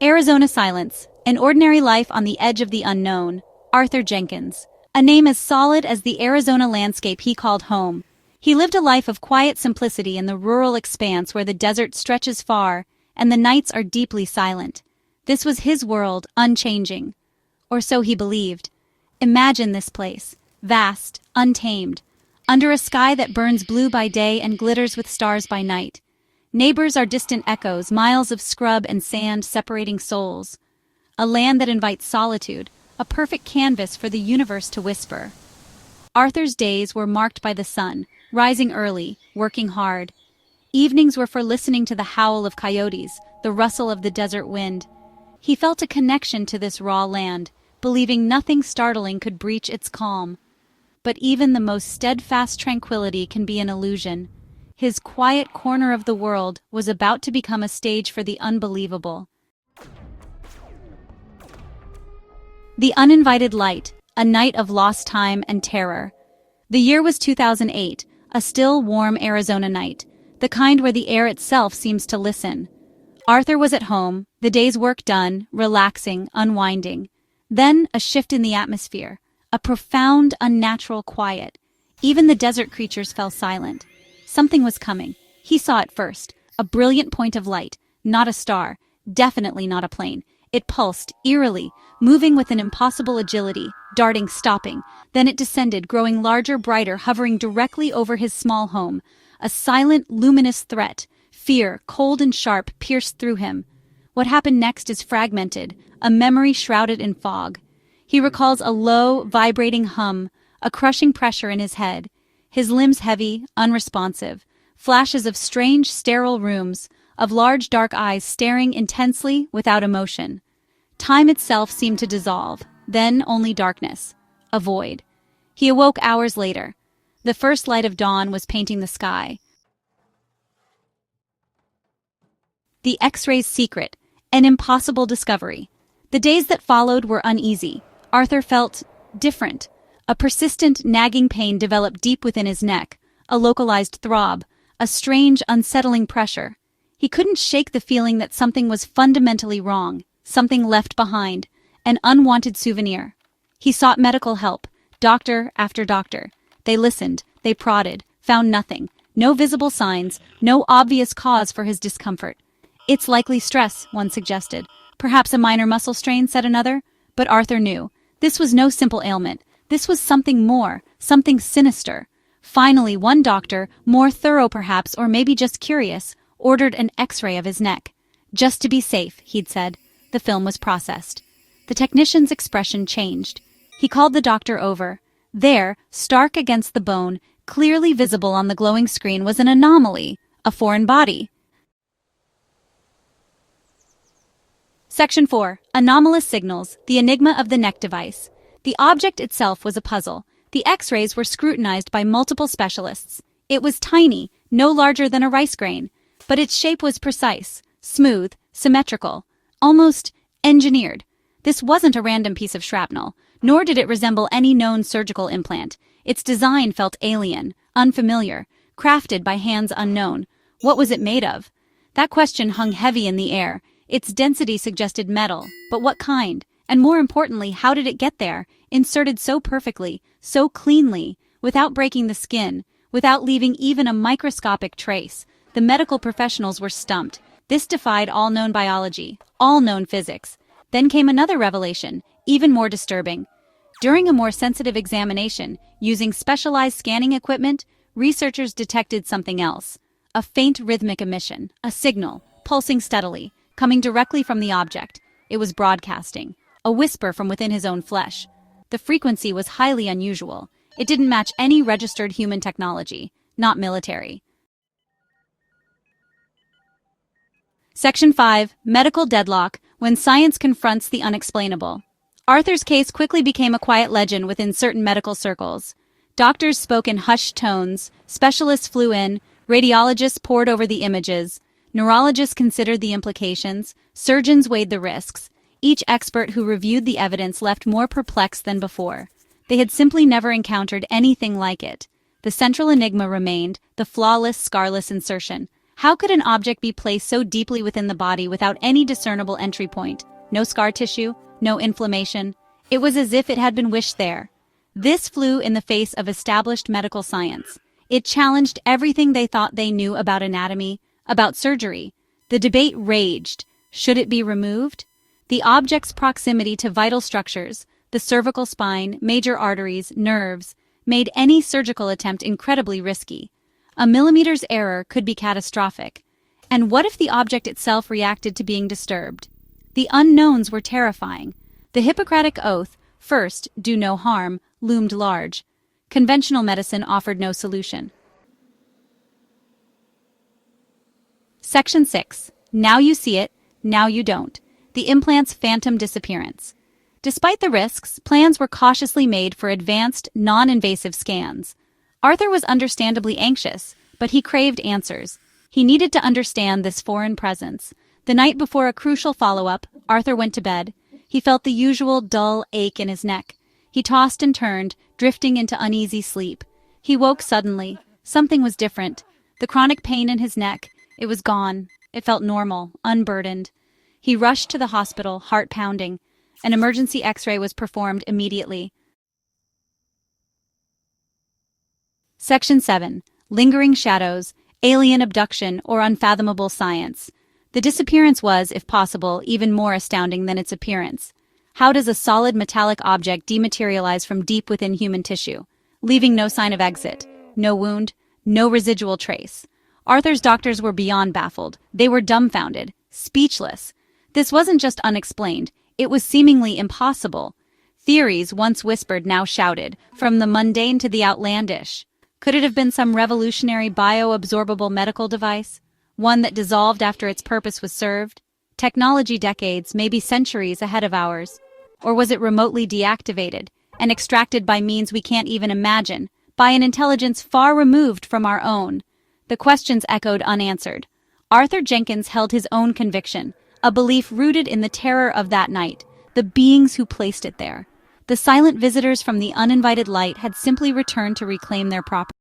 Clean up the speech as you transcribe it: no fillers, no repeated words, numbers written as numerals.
Arizona Silence, An Ordinary Life on the Edge of the Unknown, Arthur Jenkins. A name as solid as the Arizona landscape he called home. He lived a life of quiet simplicity in the rural expanse where the desert stretches far and the nights are deeply silent. This was his world, unchanging. Or so he believed. Imagine this place, vast, untamed, under a sky that burns blue by day and glitters with stars by night. Neighbors are distant echoes, miles of scrub and sand separating souls. A land that invites solitude, a perfect canvas for the universe to whisper. Arthur's days were marked by the sun, rising early, working hard. Evenings were for listening to the howl of coyotes, the rustle of the desert wind. He felt a connection to this raw land, believing nothing startling could breach its calm. But even the most steadfast tranquility can be an illusion. His quiet corner of the world was about to become a stage for the unbelievable. The Uninvited Light, a night of lost time and terror. The year was 2008, a still, warm Arizona night, the kind where the air itself seems to listen. Arthur was at home, the day's work done, relaxing, unwinding. Then a shift in the atmosphere, a profound, unnatural quiet. Even the desert creatures fell silent. Something was coming. He saw it first, a brilliant point of light, not a star, definitely not a plane. It pulsed, eerily, moving with an impossible agility, darting, stopping. Then it descended, growing larger, brighter, hovering directly over his small home. A silent, luminous threat. Fear, cold and sharp, pierced through him. What happened next is fragmented, a memory shrouded in fog. He recalls a low, vibrating hum, a crushing pressure in his head. His limbs heavy, unresponsive. Flashes of strange, sterile rooms, of large dark eyes staring intensely without emotion. Time itself seemed to dissolve, then only darkness. A void. He awoke hours later. The first light of dawn was painting the sky. The X-ray's secret, an impossible discovery. The days that followed were uneasy. Arthur felt different. A persistent, nagging pain developed deep within his neck, a localized throb, a strange, unsettling pressure. He couldn't shake the feeling that something was fundamentally wrong, something left behind, an unwanted souvenir. He sought medical help, doctor after doctor. They listened, they prodded, found nothing, no visible signs, no obvious cause for his discomfort. It's likely stress, one suggested. Perhaps a minor muscle strain, said another. But Arthur knew. This was no simple ailment. This was something more, something sinister. Finally, one doctor, more thorough perhaps, or maybe just curious, ordered an X-ray of his neck. Just to be safe, he'd said. The film was processed. The technician's expression changed. He called the doctor over. There, stark against the bone, clearly visible on the glowing screen, was an anomaly, a foreign body. Section 4. Anomalous Signals, the Enigma of the Neck Device. The object itself was a puzzle. The X-rays were scrutinized by multiple specialists. It was tiny, no larger than a rice grain, but its shape was precise, smooth, symmetrical, almost engineered. This wasn't a random piece of shrapnel, nor did it resemble any known surgical implant. Its design felt alien, unfamiliar, crafted by hands unknown. What was it made of? That question hung heavy in the air. Its density suggested metal, but what kind? And more importantly, how did it get there, inserted so perfectly, so cleanly, without breaking the skin, without leaving even a microscopic trace? The medical professionals were stumped. This defied all known biology, all known physics. Then came another revelation, even more disturbing. During a more sensitive examination, using specialized scanning equipment, researchers detected something else. A faint rhythmic emission, a signal, pulsing steadily, coming directly from the object. It was broadcasting, a whisper from within his own flesh. The frequency was highly unusual. It didn't match any registered human technology, not military. Section 5. Medical Deadlock, When Science Confronts the Unexplainable. Arthur's case quickly became a quiet legend within certain medical circles. Doctors spoke in hushed tones, specialists flew in, radiologists pored over the images, neurologists considered the implications, surgeons weighed the risks. Each expert who reviewed the evidence left more perplexed than before. They had simply never encountered anything like it. The central enigma remained, the flawless, scarless insertion. How could an object be placed so deeply within the body without any discernible entry point? No scar tissue, no inflammation. It was as if it had been wished there. This flew in the face of established medical science. It challenged everything they thought they knew about anatomy, about surgery. The debate raged. Should it be removed? The object's proximity to vital structures, the cervical spine, major arteries, nerves, made any surgical attempt incredibly risky. A millimeter's error could be catastrophic. And what if the object itself reacted to being disturbed? The unknowns were terrifying. The Hippocratic Oath, first, do no harm, loomed large. Conventional medicine offered no solution. Section 6. Now you see it, now you don't. The implant's phantom disappearance. Despite the risks, plans were cautiously made for advanced, non-invasive scans. Arthur was understandably anxious, but he craved answers. He needed to understand this foreign presence. The night before a crucial follow-up, Arthur went to bed. He felt the usual dull ache in his neck. He tossed and turned, drifting into uneasy sleep. He woke suddenly. Something was different. The chronic pain in his neck, it was gone. It felt normal, unburdened. He rushed to the hospital, heart pounding. An emergency X-ray was performed immediately. Section 7. Lingering shadows, alien abduction, or unfathomable science. The disappearance was, if possible, even more astounding than its appearance. How does a solid metallic object dematerialize from deep within human tissue, leaving no sign of exit, no wound, no residual trace? Arthur's doctors were beyond baffled. They were dumbfounded, speechless. This wasn't just unexplained, it was seemingly impossible. Theories, once whispered, now shouted, from the mundane to the outlandish. Could it have been some revolutionary bioabsorbable medical device? One that dissolved after its purpose was served? Technology decades, maybe centuries ahead of ours. Or was it remotely deactivated and extracted by means we can't even imagine, by an intelligence far removed from our own? The questions echoed unanswered. Arthur Jenkins held his own conviction, a belief rooted in the terror of that night, the beings who placed it there. The silent visitors from the uninvited light had simply returned to reclaim their property.